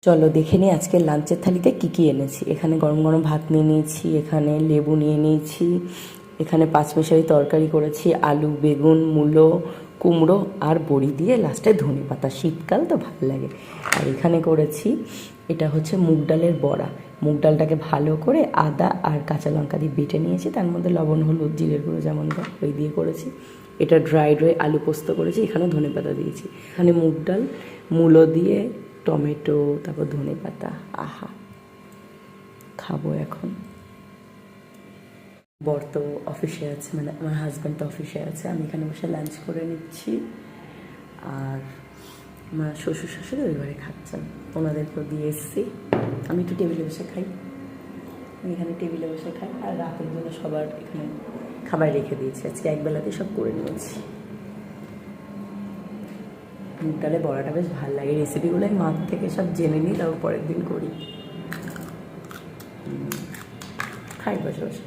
চলো দেখে নিই আজকের লাঞ্চের থালিতে কী কী এনেছি। এখানে গরম গরম ভাত নিয়ে নিয়েছি, এখানে লেবু নিয়ে নিয়েছি, এখানে পাঁচমিশালি তরকারি করেছি, আলু, বেগুন, মূলো, কুমড়ো আর বড়ি দিয়ে লাস্টে ধনেপাতা। শীতকাল তো ভালো লাগে। আর এখানে করেছি, এটা হচ্ছে মুগ ডালের বড়া। মুগ ডালটাকে ভালো করে আদা আর কাঁচা লঙ্কা দিয়ে বেটে নিয়েছি, তার মধ্যে লবণ, হলুদ, জিরের গুঁড়ো যেমন দেয় ওই দিয়ে করেছি। এটা ড্রাই আলু পোস্ত করেছি, এখানেও ধনেপাতা দিয়েছি। এখানে মুগ ডাল, মূলো দিয়ে, টমেটো, তারপর ধনেপাতা। আহা, খাবো এখন। বর তো অফিসে আছে, মানে আমার হাজব্যান্ড তো অফিসে আছে, আমি এখানে বসে লাঞ্চ করে নিচ্ছি। আর আমার শ্বশুর শাশুড়ি ওই ঘরে খাচ্ছেন, ওনাদেরকেও দিয়ে এসেছি। আমি একটু টেবিলে বসে খাই, আমি এখানে টেবিলে বসে খাই। আর রাতের জন্য সবার এখানে খাবার রেখে দিয়েছি, আজকে একবেলাতে সব করে নিয়েছি। মুগ ডালে বড়াটা বেশ ভালো লাগে। রেসিপিগুলো আমি মার থেকে সব জেনে নিই, তারপর পরের দিন করি। খাই বসে বসে।